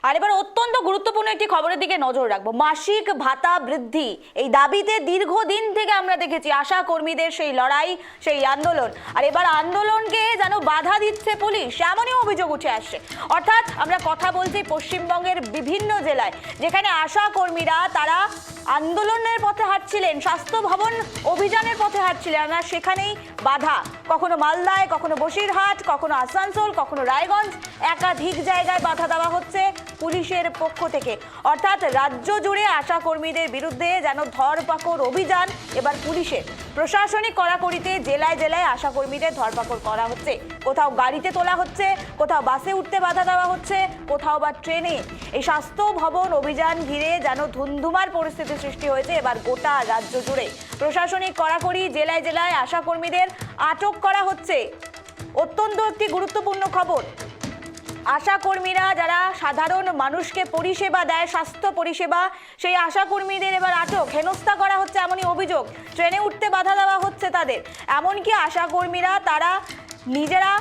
আর এবার অত্যন্ত গুরুত্বপূর্ণ একটি খবরের দিকে নজর রাখবো। মাসিক ভাতা বৃদ্ধি এই দাবিতে দীর্ঘদিন থেকে আমরা দেখেছি আশা কর্মীদের সেই লড়াই, সেই আন্দোলন। আর এবার আন্দোলনকে যেন বাধা দিচ্ছে পুলিশ, এমনই অভিযোগ উঠে আসছে। অর্থাৎ আমরা কথা বলছি পশ্চিমবঙ্গের বিভিন্ন জেলায়, যেখানে আশা কর্মীরা তারা আন্দোলনের পথে হাঁটছিলেন, স্বাস্থ্য ভবন অভিযানের পথে হাঁটছিলেন, আর সেখানেই বাধা। কখনো মালদায়, কখনো বসিরহাট, কখনো আসানসোল, কখনো রায়গঞ্জ, একাধিক জায়গায় বাধা দেওয়া হচ্ছে পুলিশের পক্ষ থেকে। অর্থাৎ রাজ্য জুড়ে আশা কর্মীদের বিরুদ্ধে যেন ধরপাকড় অভিযান এবার পুলিশের। প্রশাসনিক কড়াকড়িতে জেলায় জেলায় আশা কর্মীদের ধরপাকড় করা হচ্ছে। কোথাও গাড়িতে তোলা হচ্ছে, কোথাও বাসে উঠতে বাধা দেওয়া হচ্ছে, কোথাও বা ট্রেনে। এই স্বাস্থ্য ভবন অভিযান ঘিরে যেন ধুন্ধুমার পরিস্থিতি সৃষ্টি হয়েছে এবার গোটা রাজ্য জুড়ে। প্রশাসনিক কড়াকড়ি, জেলায় জেলায় আশা কর্মীদের আটক করা হচ্ছে। অত্যন্ত একটি গুরুত্বপূর্ণ খবর। আশা কর্মীরা যারা সাধারণ মানুষকে পরিষেবা দেয়, স্বাস্থ্য পরিষেবা, সেই আশা কর্মীদের এবার আটক, হেনস্থা করা হচ্ছে এমনই অভিযোগ। ট্রেনে উঠতে বাধা দেওয়া হচ্ছে তাদের। এমনকি আশা কর্মীরা তারা নিজেরা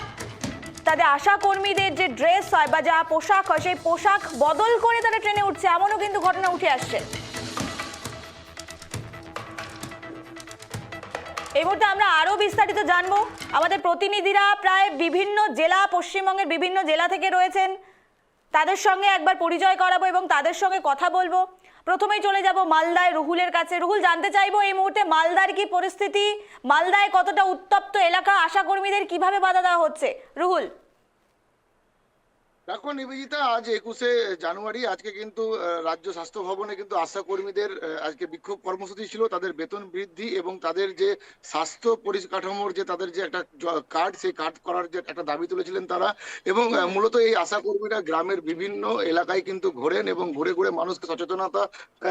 তাদের আশা কর্মীদের যে ড্রেস হয় বা যা পোশাক হয় সেই পোশাক বদল করে তারা ট্রেনে উঠছে, এমনও কিন্তু ঘটনা উঠে আসছে। এই মুহূর্তে আমরা আরো বিস্তারিত জানবো। আমাদের প্রতিনিধিরা প্রায় বিভিন্ন জেলা, পশ্চিমবঙ্গের বিভিন্ন জেলা থেকে রয়েছেন, তাদের সঙ্গে একবার পরিচয় করাবো এবং তাদের সঙ্গে কথা বলবো। প্রথমেই চলে যাব মালদায় রুহুলের কাছে। রুহুল, জানতে চাইবো এই মুহূর্তে মালদার কি পরিস্থিতি, মালদায় কতটা উত্তপ্ত এলাকা, আশা কর্মীদের কিভাবে বাধা দেওয়া হচ্ছে? রুহুল। দেখো নিবেদিতা, আজ 21শে জানুয়ারি, আজকে কিন্তু রাজ্য স্বাস্থ্য ভবনে কিন্তু আশা কর্মীদের আজকে বিক্ষোভ কর্মসূচি ছিল। তাদের বেতন বৃদ্ধি এবং তাদের যে স্বাস্থ্য পরিকাঠামোর যে তাদের যে একটা কার্ড, সেই কার্ড করার যে একটা দাবি তুলেছিলেন তারা। এবং মূলত এই আশা কর্মীরা গ্রামের বিভিন্ন এলাকায় কিন্তু ঘোরেন এবং ঘুরে ঘুরে মানুষকে সচেতনতা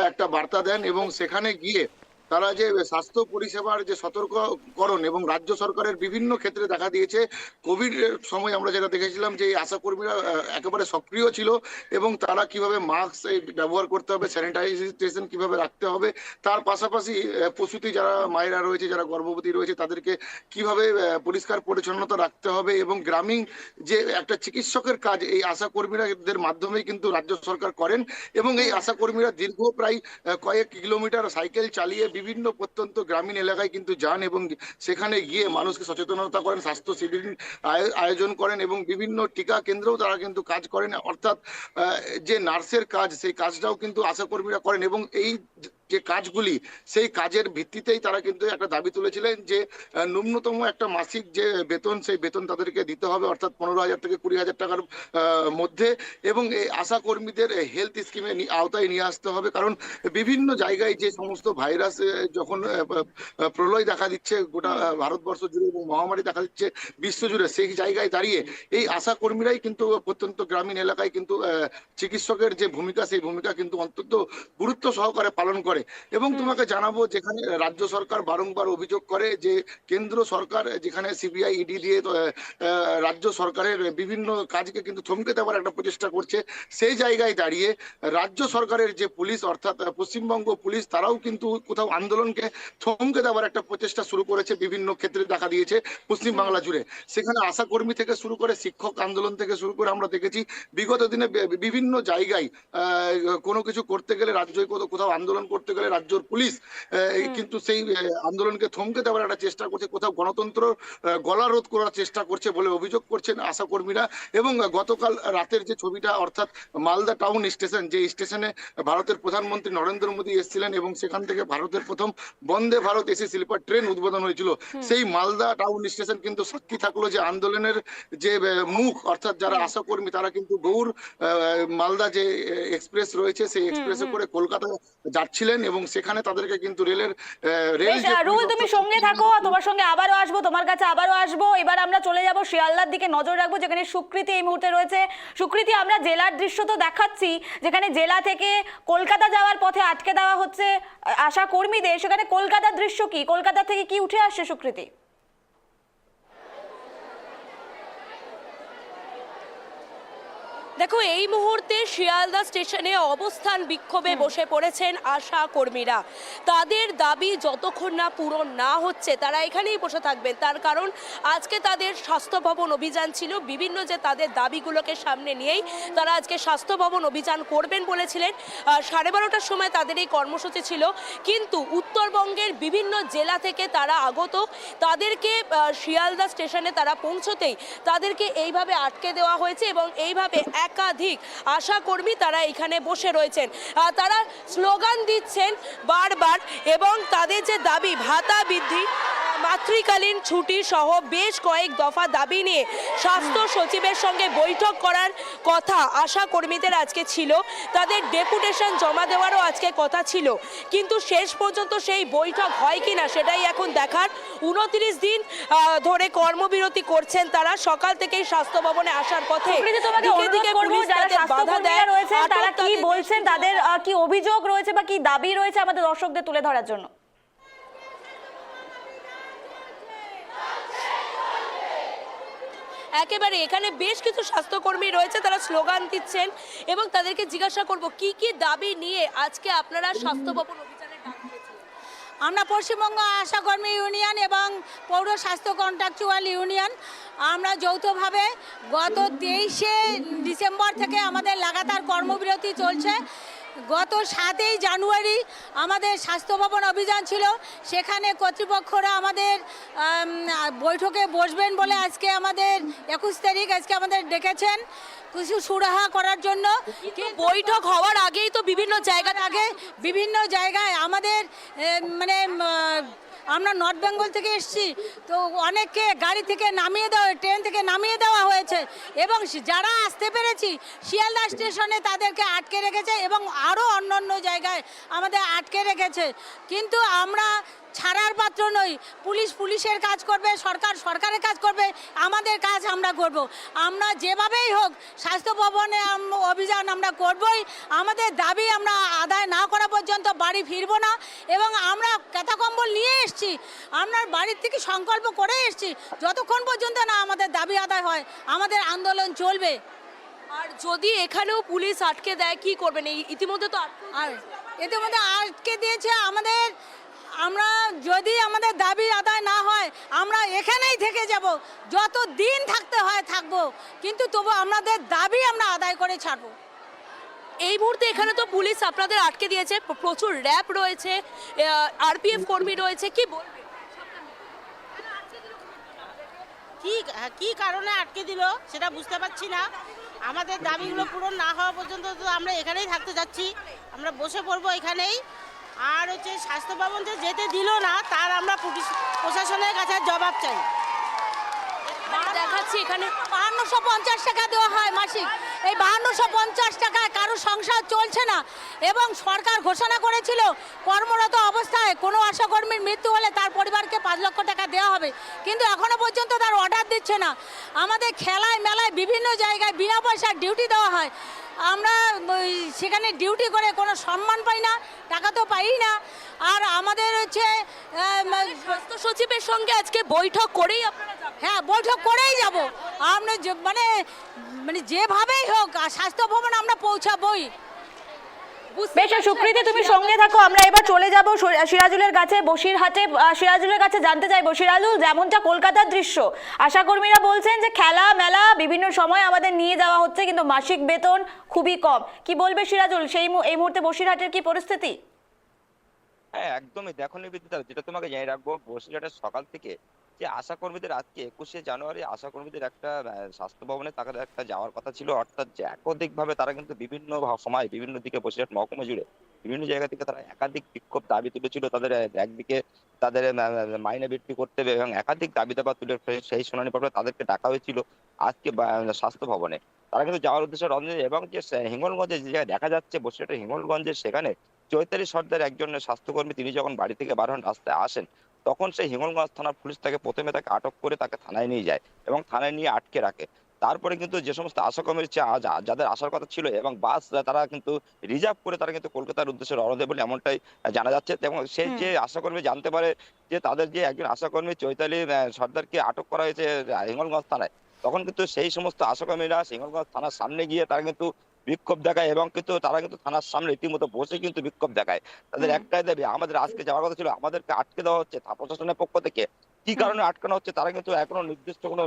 একটা বার্তা দেন এবং সেখানে গিয়ে তারা যে স্বাস্থ্য পরিষেবার যে সতর্ককরণ এবং রাজ্য সরকারের বিভিন্ন ক্ষেত্রে দেখা দিয়েছে। কোভিড এর সময় আমরা যেটা দেখেছিলাম যে এই আশা কর্মীরা একেবারে সক্রিয় ছিল এবং তারা কিভাবে মাস্ক ব্যবহার করতে হবে, স্যানিটাইজেশন কিভাবে রাখতে হবে, তার পাশাপাশি প্রসূতি যারা মায়েরা রয়েছে, যারা গর্ভবতী রয়েছে, তাদেরকে কিভাবে পরিষ্কার পরিচ্ছন্নতা রাখতে হবে এবং গ্রামীণ যে একটা চিকিৎসকের কাজ এই আশা কর্মীরাদের মাধ্যমেই কিন্তু রাজ্য সরকার করেন। এবং এই আশা কর্মীরা দীর্ঘ প্রায় কয়েক কিলোমিটার সাইকেল চালিয়ে বিভিন্ন প্রত্যন্ত গ্রামীণ এলাকায় কিন্তু যান এবং সেখানে গিয়ে মানুষকে সচেতনতা করেন, স্বাস্থ্য শিবির আয়োজন করেন এবং বিভিন্ন টিকা কেন্দ্রেও তারা কিন্তু কাজ করেন। অর্থাৎ যে নার্সের কাজ, সেই কাজটাও কিন্তু আশা কর্মীরা করেন এবং এই যে কাজগুলি, সেই কাজের ভিত্তিতেই তারা কিন্তু একটা দাবি তুলেছিলেন যে ন্যূনতম একটা মাসিক যে বেতন, সেই বেতন তাদেরকে দিতে হবে, অর্থাৎ 15,000 থেকে 20,000 টাকার মধ্যে। এবং এই আশা কর্মীদের হেলথ স্কিমে আওতায় নিয়ে আসতে হবে, কারণ বিভিন্ন জায়গায় যে সমস্ত ভাইরাস যখন প্রলয় দেখা দিচ্ছে গোটা ভারতবর্ষ জুড়ে এবং মহামারী দেখা দিচ্ছে বিশ্বজুড়ে, সেই জায়গায় দাঁড়িয়ে এই আশা কর্মীরাই কিন্তু প্রত্যন্ত গ্রামীণ এলাকায় কিন্তু চিকিৎসকের যে ভূমিকা, সেই ভূমিকা কিন্তু অত্যন্ত গুরুত্ব সহকারে পালন করে। এবং তোমাকে জানাবো, যেখানে রাজ্য সরকার বারংবার অভিযোগ করে যে কেন্দ্র সরকার যেখানে সিবিআই, ইডি দিয়ে রাজ্য সরকারের বিভিন্ন কাজকে কিন্তু থমকে দেওয়ার একটা প্রচেষ্টা করছে, সেই জায়গায় দাঁড়িয়ে রাজ্য সরকারের যে পুলিশ অর্থাৎ পশ্চিমবঙ্গ পুলিশ, তারাও কিন্তু কোথাও আন্দোলনকে থমকে দেওয়ার একটা প্রচেষ্টা শুরু করেছে। বিভিন্ন ক্ষেত্রে দেখা দিয়েছে পশ্চিমবাংলা জুড়ে, সেখানে আশা কর্মী থেকে শুরু করে শিক্ষক আন্দোলন থেকে শুরু করে আমরা দেখেছি বিগত দিনে বিভিন্ন জায়গায় কোনো কিছু করতে গেলে রাজ্যই, কোথাও আন্দোলন করতে গেলে রাজ্যর পুলিশ কিন্তু সেই আন্দোলনকে থমকে দেওয়ার একটা চেষ্টা করছে, কোথাও গণতন্ত্র গলারোধ করার চেষ্টা করছে বলে অভিযোগ করছেন আশা কর্মীরা। এবং গতকাল রাতের যে ছবিটা, অর্থাৎ মালদা টাউন স্টেশন, যে স্টেশনে ভারতের প্রধানমন্ত্রী নরেন্দ্র মোদী এসেছিলেন এবং সেখান থেকে ভারতের প্রথম Vande Bharat AC sleeper train উদ্বোধন হয়েছিল, সেই মালদা টাউন স্টেশন কিন্তু সাক্ষী থাকলো যে আন্দোলনের যে মুখ, অর্থাৎ যারা আশা কর্মী তারা কিন্তু গৌড় মালদা যে এক্সপ্রেস রয়েছে, সেই এক্সপ্রেসে করে কলকাতা যাচ্ছিলেন এবং সেখানে তাদেরকে কিন্তু রেল রুহুল, তুমি সঙ্গে থাকো, তোমার সঙ্গে আবারও আসবো, তোমার কাছে আবারও আসবো। এবার আমরা চলে যাব শিয়ালদার দিকে, নজর রাখবো, যেখানে সুকৃতি এই মুহূর্তে রয়েছে। সুকৃতি, আমরা জেলার দৃশ্য তো দেখাচ্ছি, যেখানে জেলা থেকে কলকাতা যাওয়ার পথে আটকে দেওয়া হচ্ছে আশা কর্মীদের, সেখানে কলকাতার দৃশ্য কি, কলকাতা থেকে কি উঠে আসছে সুকৃতি? দেখো, এই মুহূর্তে শিয়ালদা স্টেশনে অবস্থান বিক্ষোভে বসে পড়েছেন আশা কর্মীরা। তাদের দাবি যতক্ষণ না পূরণ না হচ্ছে তারা এখানেই বসে থাকবেন। তার কারণ আজকে তাদের স্বাস্থ্য ভবন অভিযান ছিল, বিভিন্ন যে তাদের দাবিগুলোকে সামনে নিয়েই তারা আজকে স্বাস্থ্য ভবন অভিযান করবেন বলেছিলেন। 12:30টার সময় তাদের এই কর্মসূচি ছিল, কিন্তু উত্তরবঙ্গের বিভিন্ন জেলা থেকে তারা আগত। তাদেরকে শিয়ালদা স্টেশনে তারা পৌঁছতেই তাদেরকে এইভাবে আটকে দেওয়া হয়েছে এবং এইভাবে একাধিক আশা কর্মী তারা এখানে বসে রয়েছেন। তারা স্লোগান দিচ্ছেন বারবার এবং তাদের যে দাবি ভাতা বৃদ্ধি, মাতৃকালীন ছুটি সহ বেশ কয়েক দফা দাবি নিয়ে স্বাস্থ্য সচিবের সঙ্গে বৈঠক করার কথা আশা কর্মীদের আজকে ছিল। তাদের ডেপুটেশন জমা দেওয়ারও আজকে কথা ছিল, কিন্তু শেষ পর্যন্ত সেই বৈঠক হয় কিনা সেটাই এখন দেখার। 29 দিন ধরে কর্মবিরতি করছেন তারা। সকাল থেকেই স্বাস্থ্য ভবনে আসার পথে দিকে দিকে পুলিশ তাদের বাধা দেয়। তারা কি বলছেন, তাদের কি অভিযোগ রয়েছে বা কি দাবি রয়েছে আমাদের দর্শকদের তুলে ধরার জন্য। একেবারে এখানে বেশ কিছু স্বাস্থ্যকর্মী রয়েছে, তারা স্লোগান দিচ্ছেন এবং তাদেরকে জিজ্ঞাসা করব কি কি দাবি নিয়ে আজকে আপনারা স্বাস্থ্য ভবন অভিযানে ডাক দিয়েছেন। আমরা পশ্চিমবঙ্গ আশাকর্মী ইউনিয়ন এবং পৌর স্বাস্থ্য কন্ট্রাকচুয়াল ইউনিয়ন আমরা যৌথভাবে গত 23শে ডিসেম্বর থেকে আমাদের লাগাতার কর্মবিরতি চলছে। গত 7ই জানুয়ারি আমাদের স্বাস্থ্য ভবন অভিযান ছিল, সেখানে কর্তৃপক্ষরা আমাদের বৈঠকে বসবেন বলে আজকে আমাদের 21 তারিখ আজকে আমাদের ডেকেছেন কিছু সুরাহা করার জন্য। বৈঠক হওয়ার আগেই তো বিভিন্ন জায়গায় আমাদের মানে আমরা নর্থ বেঙ্গল থেকে এসেছি, তো অনেককে গাড়ি থেকে নামিয়ে দেওয়া, ট্রেন থেকে নামিয়ে দেওয়া হয়েছে এবং যারা আসতে পেরেছি শিয়ালদা স্টেশনে তাদেরকে আটকে রেখেছে এবং আরও অন্য জায়গায় আমাদের আটকে রেখেছে। কিন্তু আমরা ছাড়ার পাত্র নই। পুলিশের কাজ করবে, সরকারের কাজ করবে, আমাদের কাজ আমরা করব। আমরা যেভাবেই হোক স্বাস্থ্য ভবনে অভিযান আমরা করবই। আমাদের দাবি আমরা আদায় না করা পর্যন্ত বাড়ি ফিরবো না এবং আমরা কাঁথা কম্বল নিয়ে এসেছি, আমরা বাড়ির থেকে সংকল্প করে এসেছি, যতক্ষণ পর্যন্ত না আমাদের দাবি আদায় হয় আমাদের আন্দোলন চলবে। আর যদি এখানেও পুলিশ আটকে দেয় কি করবেন? ইতিমধ্যে তো ইতিমধ্যে আটকে দিয়েছে আমরা যদি আমাদের দাবি আদায় না হয় আমরা এখানেই থেকে যাব, যত দিন থাকতে হয় থাকবো, কিন্তু তবু আমাদের দাবি আমরা আদায় করে ছাড়বো। এই মুহূর্তে এখানে তো পুলিশ আপনাদের আটকে দিয়েছে, প্রচুর র্যাব রয়েছে, আরপিএফ কর্মী রয়েছে, কি বলবেন? কি কারণে আটকে দিল সেটা বুঝতে পারছি না। আমাদের দাবিগুলো পূরণ না হওয়া পর্যন্ত তো আমরা এখানেই থাকতে যাচ্ছি, আমরা বসে পড়বো এখানেই। আর স্বাস্থ্য ভবন যে যেতে দিল না তার আমরা প্রশাসনের কাছে জবাব চাই। দেখাচ্ছি এখানে 5250 টাকা দেওয়া হয় মাসিক, এই 5250 টাকায় কারো সংসার চলছে না এবং সরকার ঘোষণা করেছিল কর্মরত অবস্থায় কোনো আশাকর্মীর মৃত্যু হলে তার পরিবারকে 5 লক্ষ টাকা দেওয়া হবে, কিন্তু এখনো পর্যন্ত তার অর্ডার দিচ্ছে না। আমাদের খেলায় মেলায় বিভিন্ন জায়গায় বিনা পয়সার ডিউটি দেওয়া হয়, আমরা সেখানে ডিউটি করে কোনো সম্মান পাই না, টাকা তো পাই না। আর আমাদের স্বাস্থ্য সচিবের সঙ্গে আজকে বৈঠক করেই আপনারা যাবেন? হ্যাঁ, বৈঠক করেই যাব আমরা, মানে যেভাবেই হোক স্বাস্থ্য ভবন আমরা পৌঁছাবই। বেশ, সুকৃতি তুমি সঙ্গে থাকো। আমরা এবার চলে যাব সিরাজুলের কাছে, বসিরহাটে। সিরাজুলের কাছে জানতে চাইবো, সিরাজুল, যেমনটা কলকাতার দৃশ্য, আশাকর্মীরা বলছেন যে খেলা মেলা বিভিন্ন সময় আমাদের নিয়ে যাওয়া হচ্ছে, কিন্তু মাসিক বেতন খুবই কম। কি বলবে সিরাজুল, এই মুহূর্তে বসিরহাটের কি পরিস্থিতি? হ্যাঁ, একদমই। দেখো নিবেদিতা, যেটা তোমাকে জানিয়ে রাখবো, বসিরহাটের সকাল থেকে যে আশা কর্মীদের আজকে 21শে জানুয়ারি আশা কর্মীদের একটা স্বাস্থ্য ভবনে তাদের একটা যাওয়ার কথা ছিল, অর্থাৎ যে একাধিকভাবে তারা কিন্তু বিভিন্ন সময় বিভিন্ন দিকে বসিরহাট মহকুমা জুড়ে বিভিন্ন জায়গা থেকে তারা একাধিক বিক্ষোভ দাবি তুলেছিল। তাদের একদিকে তাদের মাইনে বৃদ্ধি করতে হবে এবং একাধিক দাবি দাবা তুলে সেই শুনানি পর্বে তাদেরকে ডাকা হয়েছিল আজকে স্বাস্থ্য ভবনে। তারা কিন্তু যাওয়ার উদ্দেশ্যে রওনা এবং যে হিঙ্গলগঞ্জে যে জায়গায় দেখা যাচ্ছে বসিরহাটের হিঙ্গলগঞ্জে, সেখানে চৈতালি সর্দার একজন স্বাস্থ্যকর্মী তিনি যখন বাড়ি থেকে বার হন রাস্তায় আসেন, তখন সেই হিঙ্গলগঞ্জ থানার পুলিশ তাকে প্রথমে আটক করে তাকে থানায় নিয়ে যায় এবং থানায় নিয়ে আটকে রাখে। তারপরে কিন্তু যে সমস্ত আশাকর্মীর যাদের আসার কথা ছিল এবং বাস তারা কিন্তু রিজার্ভ করে তারা কিন্তু কলকাতার উদ্দেশ্যে রওনা দেবে বলে এমনটাই জানা যাচ্ছে। এবং সেই যে আশাকর্মী জানতে পারে যে তাদের যে একজন আশাকর্মী চৈতালি সর্দারকে আটক করা হয়েছে হিঙ্গলগঞ্জ থানায়, তখন কিন্তু সেই সমস্ত আশাকর্মীরা সিঙ্গলগঞ্জ থানার সামনে গিয়ে তারা কিন্তু বিক্ষোভ দেখায় এবং কিন্তু তারা কিন্তু থানার সামনে রীতিমতো বসে কিন্তু বিক্ষোভ দেখায়। তাদের একটাই দাবি, আমাদের আজকে যাওয়ার কথা ছিল, আমাদেরকে আটকে দেওয়া হচ্ছে প্রশাসনের পক্ষ থেকে। কি কারণে আটকানো হচ্ছে তারা কিন্তু এখনো নির্দিষ্ট কোনো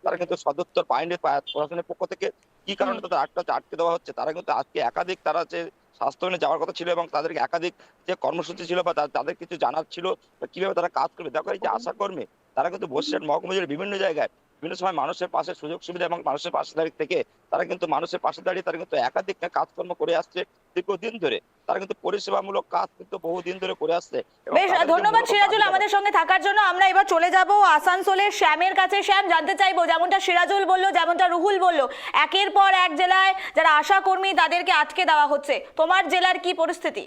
তারা কিন্তু সদুত্তর পায়নি প্রশাসনের পক্ষ থেকে। কি কারণে তাদের আটকে দেওয়া হচ্ছে, তারা কিন্তু আজকে একাধিক তারা যে স্বাস্থ্যকেন্দ্রে যাওয়ার কথা ছিল এবং তাদেরকে একাধিক যে কর্মসূচি ছিল বা তাদের কিছু জানার ছিল কিভাবে তারা কাজ করবে। দেখো এই যে আশাকর্মী তারা কিন্তু বসিরহাট মহকুমা জুড়ে বিভিন্ন জায়গায় বিভিন্ন সময় মানুষের পাশে সুযোগ সুবিধা এবং মানুষের পাশে দাঁড়িয়ে থেকে তারা কিন্তু মানুষের পাশে দাঁড়িয়ে তারা কিন্তু একাধিক কাজকর্ম করে আসছে দীর্ঘদিন ধরে। তারা কিন্তু পরিষেবামূলক কাজ কিন্তু বহুদিন ধরে করে আসছে। বেশ, ধন্যবাদ সিরাজুল আমাদের সঙ্গে থাকার জন্য। আমরা এবার চলে যাব আসানসোলের শ্যামের কাছে। শ্যাম, জানতে চাইবো, যেমনটা সিরাজুল বললো, যেমনটা রুহুল বললো, একের পর এক জেলায় যারা আশা কর্মী তাদেরকে আটকে দেওয়া হচ্ছে, তোমার জেলার কি পরিস্থিতি?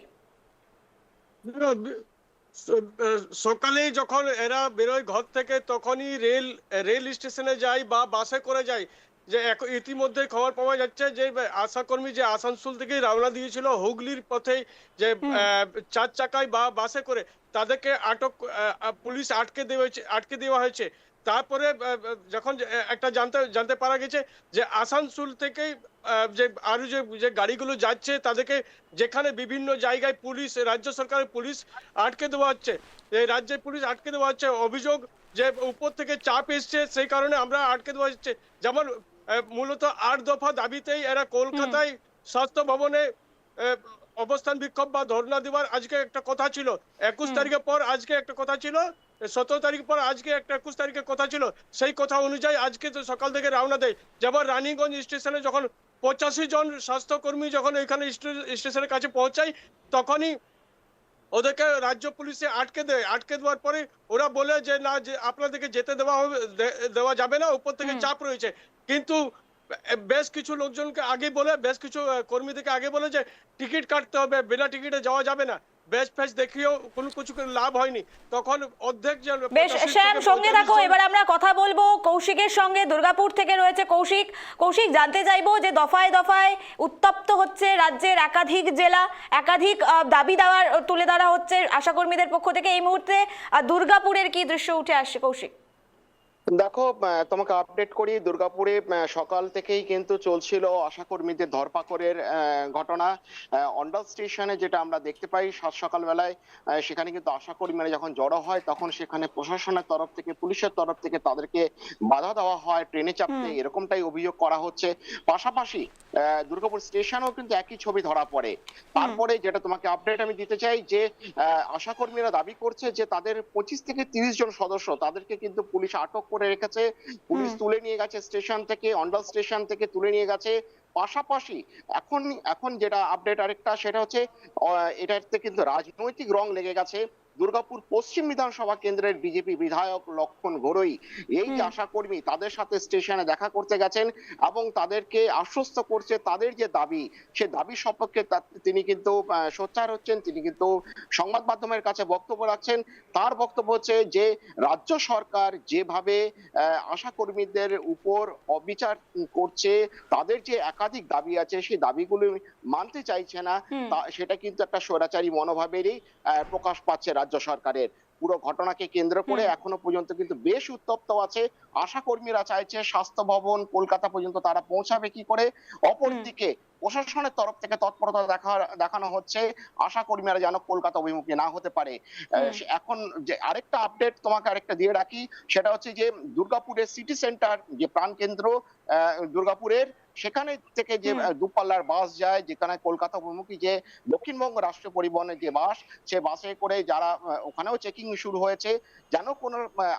সকালেই যখন এরা বেরোয় ঘর থেকে তখনই রেল স্টেশনে যায় বা বাসে করে যায়। যে ইতিমধ্যে খবর পাওয়া যাচ্ছে যে আশাকর্মী যে আসানসোল থেকে রওনা দিয়েছিল হুগলির পথে যে 4 চাকায় বা বাসে করে, তাদেরকে পুলিশ আটকে দেওয়া হয়েছে। তারপরে যখন একটা জানতে পারা গেছে যে আসানসোল থেকে যে আরো যে গাড়িগুলো যাচ্ছে তাদেরকে যেখানে বিভিন্ন জায়গায় পুলিশ, রাজ্য সরকারের পুলিশ আটকে দেওয়া হচ্ছে, রাজ্যের পুলিশ আটকে দেওয়া হচ্ছে। অভিযোগ যে উপর থেকে চাপ এসছে, সেই কারণে আমরা আটকে দেওয়া হচ্ছে। যেমন মূলত 8 দফা দাবিতেই এরা কলকাতায় স্বাস্থ্য ভবনে অবস্থান বিক্ষোভ বা ধর্ণা দেওয়ার আজকে একটা কথা ছিল। 21 তারিখের পর আজকে একটা কথা ছিল, 17 তারিখ পর আজকে একটা 21 তারিখের কথা ছিল। সেই কথা অনুযায়ী আজকে তো সকাল থেকে রওনা দেয়। যেমন রানীগঞ্জ স্টেশনে যখন 85 জন স্বাস্থ্যকর্মী যখন এখানে স্টেশনের কাছে পৌঁছায়, তখনই ওদেরকে রাজ্য পুলিশে আটকে দেয়। আটকে দেওয়ার পরে ওরা বলে যে না, যে আপনাদেরকে যেতে দেওয়া যাবে না, উপর থেকে চাপ রয়েছে। কিন্তু বেশ কিছু লোকজনকে আগে বলে, বেশ কিছু কর্মীদেরকে আগে বলে যে টিকিট কাটতে হবে, বিনা টিকিটে যাওয়া যাবে না। ব্যাচ ফ্যাচ দেখিয়েও কোনো কিছু লাভ হয়নি। তখন অর্ধেক যে বেশ, শ্যাম সঙ্গে থাকো। এবার আমরা কথা বলবো কৌশিকের সঙ্গে, দুর্গাপুর থেকে রয়েছে কৌশিক। কৌশিক, জানতে চাইবো যে দফায় দফায় উত্তপ্ত হচ্ছে রাজ্যের একাধিক জেলা, একাধিক দাবি দাওয়ার তুলে ধরা হচ্ছে আশাকর্মীদের পক্ষ থেকে। এই মুহূর্তে দুর্গাপুরের কি দৃশ্য উঠে আসছে কৌশিক? দেখো, তোমাকে আপডেট করি। দুর্গাপুরে সকাল থেকেই কিন্তু চলছিল আশাকর্মীদের ধরপাকড়ের ঘটনা। অন্ডাল স্টেশনে যেটা আমরা দেখতে পাই সকালবেলায়, সেখানে কিন্তু আশাকর্মীরা যখন জড়ো হয় তখন সেখানে প্রশাসনের তরফ থেকে, পুলিশের তরফ থেকে তাদেরকে বাধা দেওয়া হয় ট্রেনে চাপতে, এরকমটাই অভিযোগ করা হচ্ছে। পাশাপাশি দুর্গাপুর স্টেশনেও কিন্তু একই ছবি ধরা পড়ে। তারপরে যেটা তোমাকে আপডেট আমি দিতে চাই যে আশাকর্মীরা দাবি করছে যে তাদের 25 থেকে 30 জন সদস্য, তাদেরকে কিন্তু পুলিশ আটক করে রেখেছে। পুলিশ তুলে নিয়ে গেছে স্টেশন থেকে, অন্ডাল স্টেশন থেকে তুলে নিয়ে গেছে। পাশাপাশি এখন যেটা আপডেট আরেকটা, সেটা হচ্ছে এটাতে কিন্তু রাজনৈতিক রং লেগে গেছে। দুর্গাপুর পশ্চিম বিধানসভা কেন্দ্রের বিজেপি বিধায়ক লক্ষণ ঘোরই এই যে আশাকর্মী তাদের সাথে স্টেশনে দেখা করতে গেছেন এবং তাদেরকে আশ্বস্ত করছে তাদের যে দাবি, সে দাবি সম্পর্কে তিনি কিন্তু সোচ্চার হচ্ছেন। তিনি কিন্তু সংবাদ মাধ্যমের কাছে বক্তব্য রাখছেন। তার বক্তব্য হচ্ছে যে রাজ্য সরকার যেভাবে আশাকর্মীদের উপর অবিচার করছে, তাদের যে একাধিক দাবি আছে সেই দাবিগুলো মানতে চাইছে না, সেটা কিন্তু একটা স্বৈরাচারী মনোভাবেরই প্রকাশ পাচ্ছে রাজ্য সরকারের। পুরো ঘটনাকে কেন্দ্র করে এখনো পর্যন্ত কিন্তু বেশ উত্তপ্ত আছে। আশাকর্মীরা চাইছে স্বাস্থ্য ভবন কলকাতা পর্যন্ত তারা পৌঁছাবে কি করে। অপরদিকে প্রশাসনের তরফ থেকে তৎপরতা দেখানো হচ্ছে আশাকর্মীরা যেন কলকাতা অভিমুখী না হতে পারে। এখন যে আরেকটা আপডেট তোমাকে আরেকটা দিয়ে রাখি, সেটা হচ্ছে যে দুর্গাপুরের সিটি সেন্টার যে প্রাণকেন্দ্র দুর্গাপুরের, সেখানে থেকে যে দূরপাল্লার বাস যায়, যেখানে কলকাতা অভিমুখী যে দক্ষিণবঙ্গ রাষ্ট্র পরিবহনের যে বাস, সে বাসে করে যারা ওখানেও চেকিং শুরু হয়েছে, যেন কোনো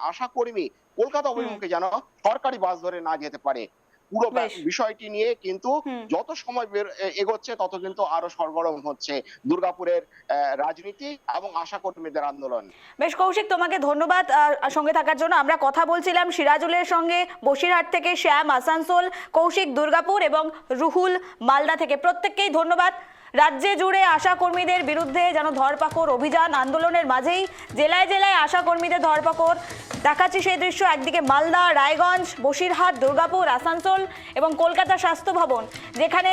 আশাকর্মী কলকাতা অভিমুখে যেন সরকারি বাস ধরে না যেতে পারে। পুরো বিষয়টি নিয়ে কিন্তু যত সময় এগোচ্ছে তত কিন্তু আরো সরগরম হচ্ছে দুর্গাপুরের রাজনীতি এবং আশাকর্মীদের আন্দোলন। বেশ কৌশিক, তোমাকে ধন্যবাদ সঙ্গে থাকার জন্য। আমরা কথা বলছিলাম সিরাজুলের সঙ্গে বসিরহাট থেকে, শ্যাম আসানসোল, কৌশিক দুর্গাপুর এবং রুহুল মালদা থেকে। প্রত্যেককেই ধন্যবাদ। রাজ্যে জুড়ে আশাকর্মীদের বিরুদ্ধে যেন ধরপাকড় অভিযান, আন্দোলনের মাঝেই জেলায় জেলায় আশাকর্মীদের ধরপাকড় দেখাচ্ছি সেই দৃশ্য। একদিকে মালদা, রায়গঞ্জ, বসিরহাট, দুর্গাপুর, আসানসোল এবং কলকাতা স্বাস্থ্য ভবন, যেখানে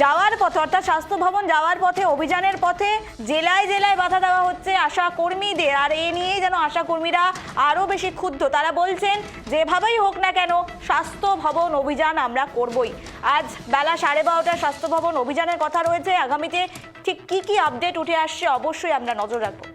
যাওয়ার পথে অর্থাৎ স্বাস্থ্য ভবন যাওয়ার পথে অভিযানের পথে জেলায় জেলায় বাধা দেওয়া হচ্ছে আশা কর্মীদের। আর এ নিয়েই যেন আশা কর্মীরা আরও বেশি ক্ষুব্ধ। তারা বলছেন যেভাবেই হোক না কেন স্বাস্থ্য ভবন অভিযান আমরা করবই। আজ বেলা 12:30 স্বাস্থ্য ভবন অভিযানের কথা রয়েছে। আগামীতে ঠিক কি আপডেট উঠে আসছে অবশ্যই আমরা নজর রাখবো।